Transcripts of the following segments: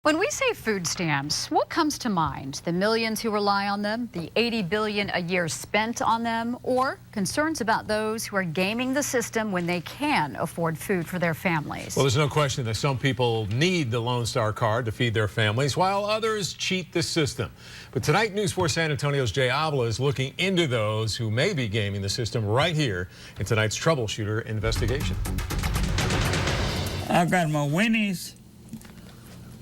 When we say food stamps, what comes to mind? The millions who rely on them, the $80 billion a year spent on them, or concerns about those who are gaming the system when they can afford food for their families? Well, there's no question that some people need the Lone Star card to feed their families, while others cheat the system. But tonight, News 4 San Antonio's Jay Avila is looking into those who may be gaming the system right here in tonight's Troubleshooter investigation. I got my Winnie's.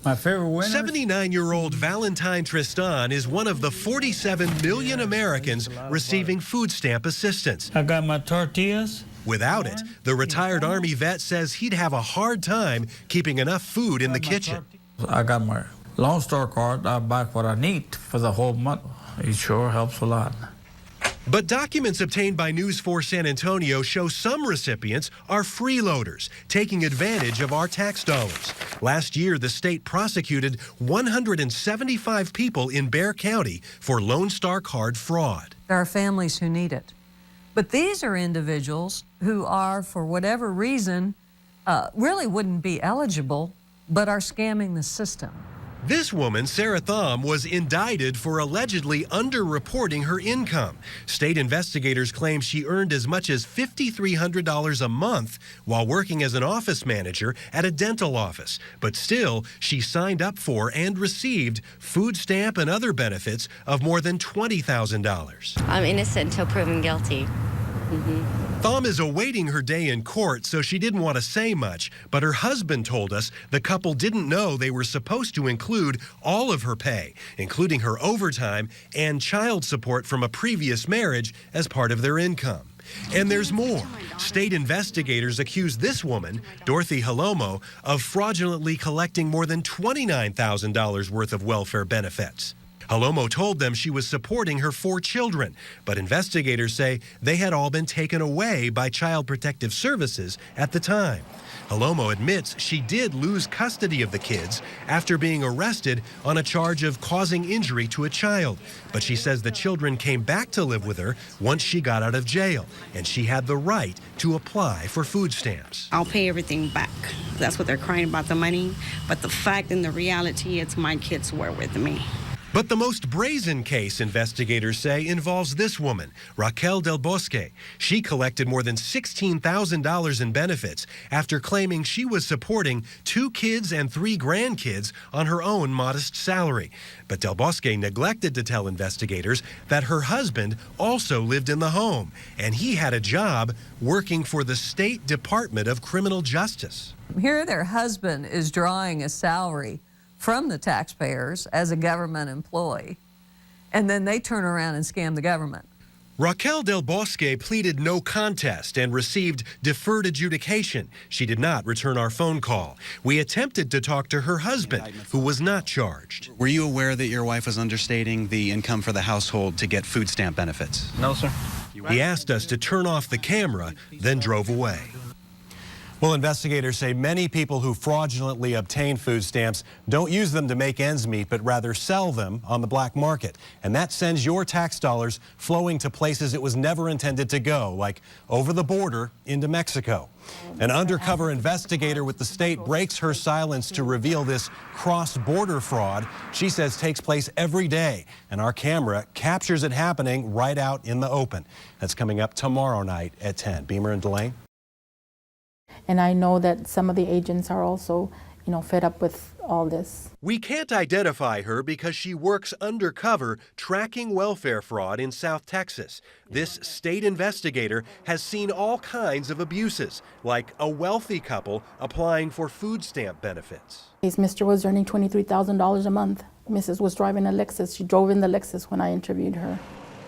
My favorite winner. 79-year-old Valentine Tristan is one of the 47 million Americans receiving food stamp assistance. I got my tortillas. Without it, the retired Army vet says he'd have a hard time keeping enough food in the kitchen. I got my Lone Star card. I buy what I need for the whole month. It sure helps a lot. But documents obtained by News 4 San Antonio show some recipients are freeloaders, taking advantage of our tax dollars. Last year, the state prosecuted 175 people in Bexar County for Lone Star card fraud. There are families who need it. But these are individuals who are, for whatever reason, really wouldn't be eligible, but are scamming the system. This woman, Sarah Thom, was indicted for allegedly underreporting her income. State investigators claim she earned as much as $5,300 a month while working as an office manager at a dental office. But still, she signed up for and received food stamp and other benefits of more than $20,000. I'm innocent until proven guilty. Thom is awaiting her day in court, so she didn't want to say much, but her husband told us the couple didn't know they were supposed to include all of her pay, including her overtime and child support from a previous marriage as part of their income. And there's more. State investigators accuse this woman, Dorothy Halomo, of fraudulently collecting more than $29,000 worth of welfare benefits. Halomo told them she was supporting her 4 children, but investigators say they had all been taken away by Child Protective Services at the time. Halomo admits she did lose custody of the kids after being arrested on a charge of causing injury to a child, but she says the children came back to live with her once she got out of jail, and she had the right to apply for food stamps. I'll pay everything back. That's what they're crying about, the money, but the fact and the reality, it's my kids who are with me. But the most brazen case, investigators say, involves this woman, Raquel Del Bosque. She collected more than $16,000 in benefits after claiming she was supporting 2 kids and 3 grandkids on her own modest salary. But Del Bosque neglected to tell investigators that her husband also lived in the home, and he had a job working for the State Department of Criminal Justice. Here their husband is drawing a salary from the taxpayers as a government employee, and then they turn around and scam the government. Raquel Del Bosque pleaded no contest and received deferred adjudication. She did not return our phone call. We attempted to talk to her husband, who was not charged. Were you aware that your wife was understating the income for the household to get food stamp benefits? No, sir. He asked us to turn off the camera, then drove away. Well, investigators say many people who fraudulently obtain food stamps don't use them to make ends meet, but rather sell them on the black market. And that sends your tax dollars flowing to places it was never intended to go, like over the border into Mexico. An undercover investigator with the state breaks her silence to reveal this cross-border fraud she says takes place every day. And our camera captures it happening right out in the open. That's coming up tomorrow night at 10. Beamer and Delane. And I know that some of the agents are also, fed up with all this. We can't identify her because she works undercover tracking welfare fraud in South Texas. This state investigator has seen all kinds of abuses, like a wealthy couple applying for food stamp benefits. Mr. was earning $23,000 a month. Mrs. was driving a Lexus. She drove in the Lexus when I interviewed her.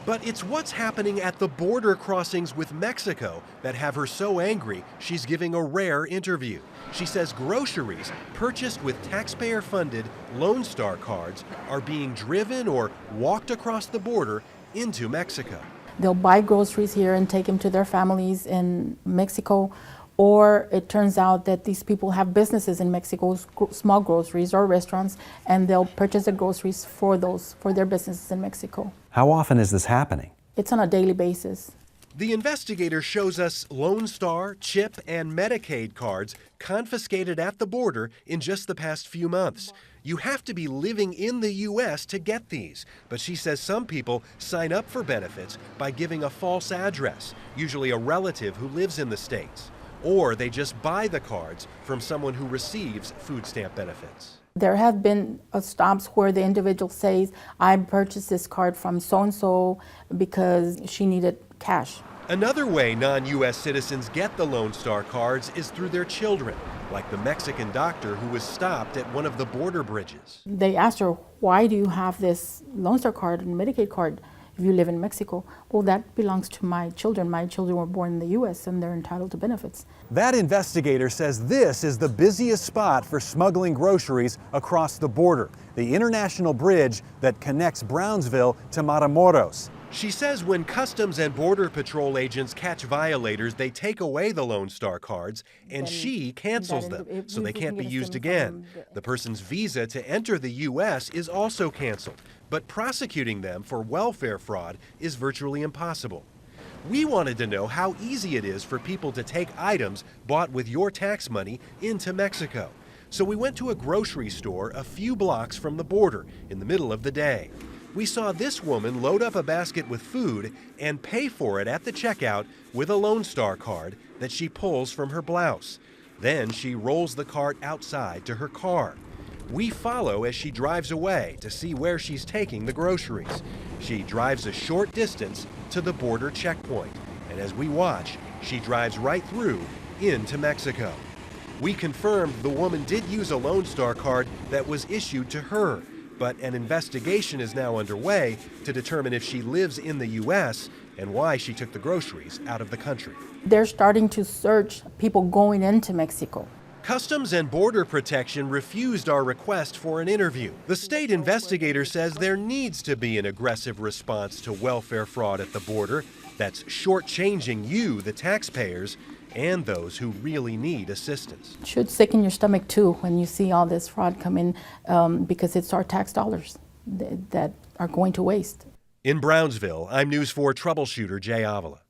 But it's what's happening at the border crossings with Mexico that have her so angry she's giving a rare interview. She says groceries purchased with taxpayer-funded Lone Star cards are being driven or walked across the border into Mexico. They'll buy groceries here and take them to their families in Mexico, or it turns out that these people have businesses in Mexico, small groceries or restaurants, and they'll purchase the groceries for their businesses in Mexico. How often is this happening? It's on a daily basis. The investigator shows us Lone Star, CHIP, and Medicaid cards confiscated at the border in just the past few months. You have to be living in the U.S. to get these, but she says some people sign up for benefits by giving a false address, usually a relative who lives in the States, or they just buy the cards from someone who receives food stamp benefits. There have been stops where the individual says, I purchased this card from so-and-so because she needed cash. Another way non-U.S. citizens get the Lone Star cards is through their children, like the Mexican doctor who was stopped at one of the border bridges. They asked her, why do you have this Lone Star card and Medicaid card if you live in Mexico? Well, that belongs to my children. My children were born in the U.S. and they're entitled to benefits. That investigator says this is the busiest spot for smuggling groceries across the border, the international bridge that connects Brownsville to Matamoros. She says when Customs and Border Patrol agents catch violators, they take away the Lone Star cards and she cancels them so they can't be used again. The person's visa to enter the U.S. is also canceled, but prosecuting them for welfare fraud is virtually impossible. We wanted to know how easy it is for people to take items bought with your tax money into Mexico. So we went to a grocery store a few blocks from the border in the middle of the day. We saw this woman load up a basket with food and pay for it at the checkout with a Lone Star card that she pulls from her blouse. Then she rolls the cart outside to her car. We follow as she drives away to see where she's taking the groceries. She drives a short distance to the border checkpoint, and as we watch, she drives right through into Mexico. We confirmed the woman did use a Lone Star card that was issued to her, but an investigation is now underway to determine if she lives in the U.S. and why she took the groceries out of the country. They're starting to search people going into Mexico. Customs and Border Protection refused our request for an interview. The state investigator says there needs to be an aggressive response to welfare fraud at the border that's shortchanging you, the taxpayers, and those who really need assistance. It should sicken your stomach too when you see all this fraud come in because it's our tax dollars that are going to waste. In Brownsville, I'm News 4 troubleshooter Jay Avila.